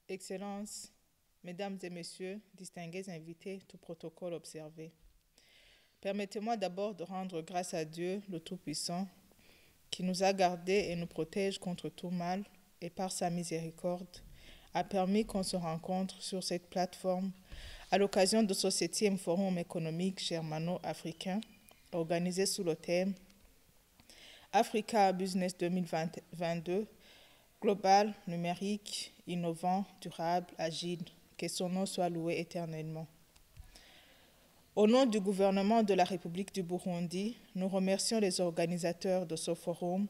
Excellences, Mesdames et Messieurs, distingués invités, tout protocole observé. Permettez-moi d'abord de rendre grâce à Dieu, le Tout-Puissant, qui nous a gardés et nous protège contre tout mal et par sa miséricorde a permis qu'on se rencontre sur cette plateforme à l'occasion de ce 7e Forum économique germano-africain organisé sous le thème Africa Business 2022, global, numérique, innovant, durable, agile, que son nom soit loué éternellement. Au nom du gouvernement de la République du Burundi, nous remercions les organisateurs de ce forum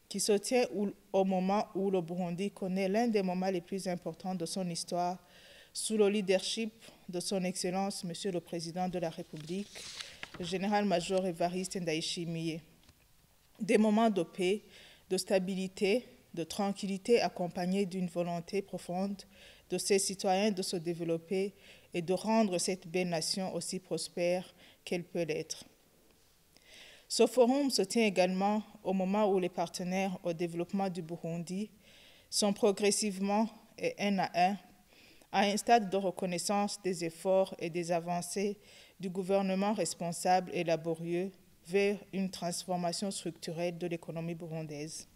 qui se tient au moment où le Burundi connaît l'un des moments les plus importants de son histoire sous le leadership de son Excellence, Monsieur le Président de la République, le général-major Évariste Ndayishimiye. Des moments de paix, de stabilité, de tranquillité accompagnés d'une volonté profonde de ses citoyens de se développer et de rendre cette belle nation aussi prospère qu'elle peut l'être. Ce forum se tient également au moment où les partenaires au développement du Burundi sont progressivement et un à un stade de reconnaissance des efforts et des avancées du gouvernement responsable et laborieux vers une transformation structurelle de l'économie burundaise.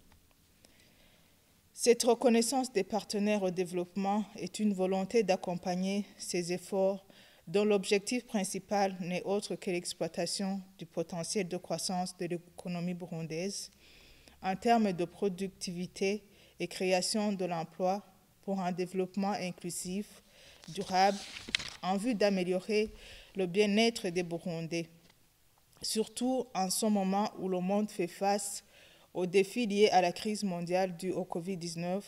Cette reconnaissance des partenaires au développement est une volonté d'accompagner ces efforts dont l'objectif principal n'est autre que l'exploitation du potentiel de croissance de l'économie burundaise en termes de productivité et création de l'emploi pour un développement inclusif, durable, en vue d'améliorer le bien-être des Burundais, surtout en ce moment où le monde fait face aux défis liés à la crise mondiale due au Covid-19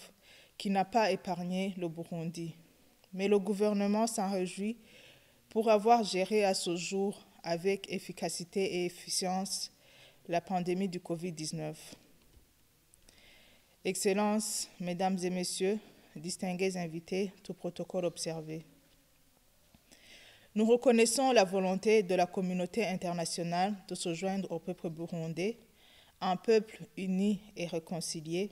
qui n'a pas épargné le Burundi. Mais le gouvernement s'en réjouit pour avoir géré à ce jour avec efficacité et efficience la pandémie du Covid-19. Excellences, Mesdames et Messieurs, distingués invités, tout protocole observé. Nous reconnaissons la volonté de la communauté internationale de se joindre au peuple burundais, un peuple uni et réconcilié,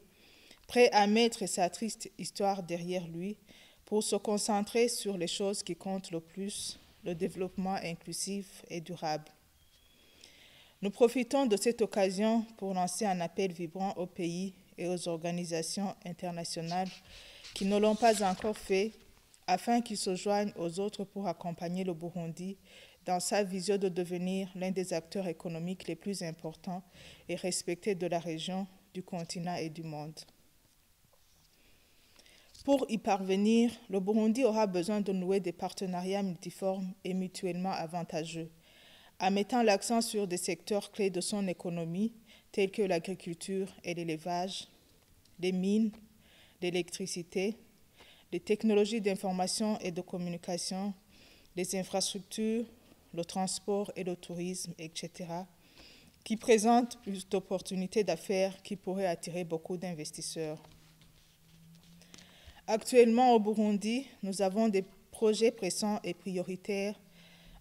prêt à mettre sa triste histoire derrière lui pour se concentrer sur les choses qui comptent le plus, le développement inclusif et durable. Nous profitons de cette occasion pour lancer un appel vibrant aux pays et aux organisations internationales qui ne l'ont pas encore fait, afin qu'ils se joignent aux autres pour accompagner le Burundi dans sa vision de devenir l'un des acteurs économiques les plus importants et respectés de la région, du continent et du monde. Pour y parvenir, le Burundi aura besoin de nouer des partenariats multiformes et mutuellement avantageux, en mettant l'accent sur des secteurs clés de son économie, tels que l'agriculture et l'élevage, les mines, l'électricité, les technologies d'information et de communication, les infrastructures, le transport et le tourisme, etc., qui présentent plus d'opportunités d'affaires qui pourraient attirer beaucoup d'investisseurs. Actuellement, au Burundi, nous avons des projets pressants et prioritaires,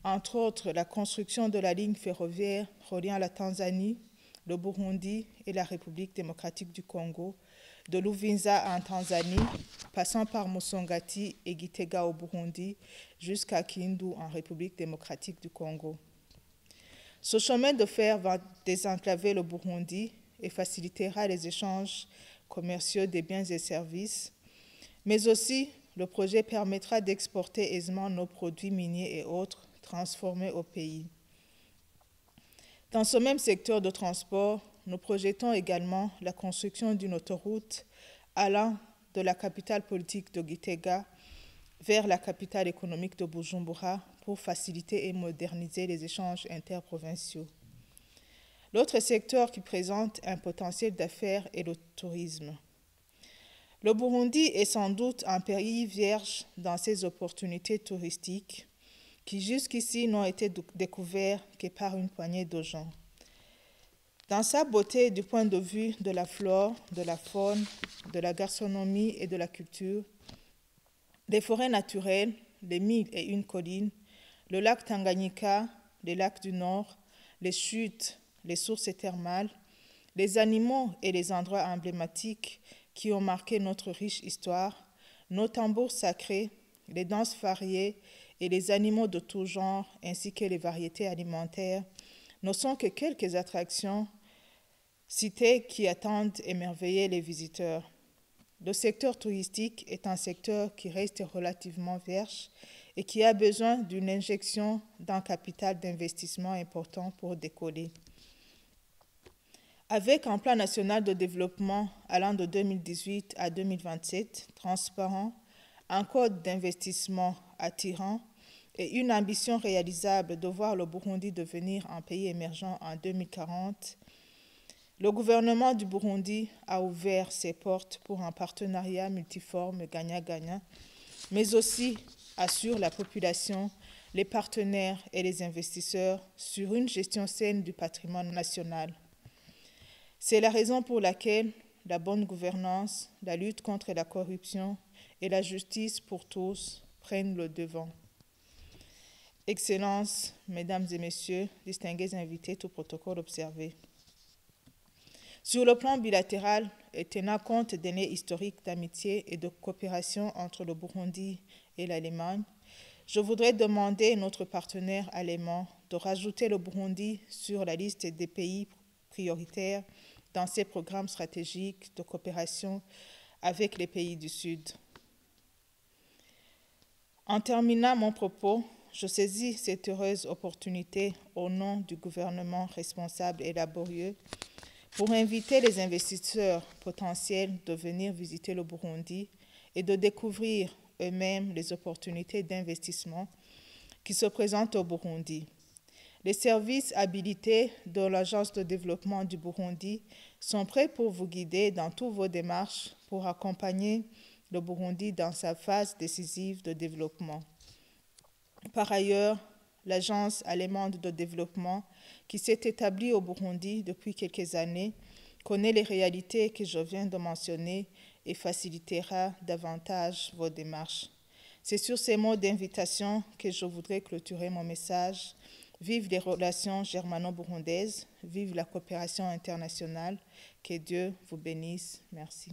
entre autres la construction de la ligne ferroviaire reliant la Tanzanie, le Burundi et la République démocratique du Congo, de Luvinza en Tanzanie, passant par Musongati et Gitega au Burundi, jusqu'à Kindu en République démocratique du Congo. Ce chemin de fer va désenclaver le Burundi et facilitera les échanges commerciaux des biens et services, mais aussi le projet permettra d'exporter aisément nos produits miniers et autres transformés au pays. Dans ce même secteur de transport, nous projetons également la construction d'une autoroute allant de la capitale politique de Gitega vers la capitale économique de Bujumbura pour faciliter et moderniser les échanges interprovinciaux. L'autre secteur qui présente un potentiel d'affaires est le tourisme. Le Burundi est sans doute un pays vierge dans ses opportunités touristiques qui jusqu'ici n'ont été découvertes que par une poignée de gens. Dans sa beauté du point de vue de la flore, de la faune, de la gastronomie et de la culture, les forêts naturelles, les 1001 collines, le lac Tanganyika, les lacs du Nord, les chutes, les sources thermales, les animaux et les endroits emblématiques qui ont marqué notre riche histoire nos tambours sacrés, les danses variées et les animaux de tout genre, ainsi que les variétés alimentaires, ne sont que quelques attractions citées qui attendent émerveiller les visiteurs. Le secteur touristique est un secteur qui reste relativement vierge et qui a besoin d'une injection d'un capital d'investissement important pour décoller. Avec un plan national de développement allant de 2018 à 2027, transparent, un code d'investissement attirant et une ambition réalisable de voir le Burundi devenir un pays émergent en 2040, le gouvernement du Burundi a ouvert ses portes pour un partenariat multiforme gagnant-gagnant, mais aussi assure la population, les partenaires et les investisseurs sur une gestion saine du patrimoine national. C'est la raison pour laquelle la bonne gouvernance, la lutte contre la corruption et la justice pour tous prennent le devant. Excellences, Mesdames et Messieurs, distingués invités, tout protocole observé. Sur le plan bilatéral, et tenant compte des liens historiques d'amitié et de coopération entre le Burundi et l'Allemagne, je voudrais demander à notre partenaire allemand de rajouter le Burundi sur la liste des pays prioritaires dans ses programmes stratégiques de coopération avec les pays du Sud. En terminant mon propos, je saisis cette heureuse opportunité au nom du gouvernement responsable et laborieux pour inviter les investisseurs potentiels de venir visiter le Burundi et de découvrir eux-mêmes les opportunités d'investissement qui se présentent au Burundi. Les services habilités de l'Agence de développement du Burundi sont prêts pour vous guider dans toutes vos démarches pour accompagner le Burundi dans sa phase décisive de développement. Par ailleurs, l'Agence allemande de développement, qui s'est établie au Burundi depuis quelques années, connaît les réalités que je viens de mentionner et facilitera davantage vos démarches. C'est sur ces mots d'invitation que je voudrais clôturer mon message. Vive les relations germano-burundaises, vive la coopération internationale. Que Dieu vous bénisse. Merci.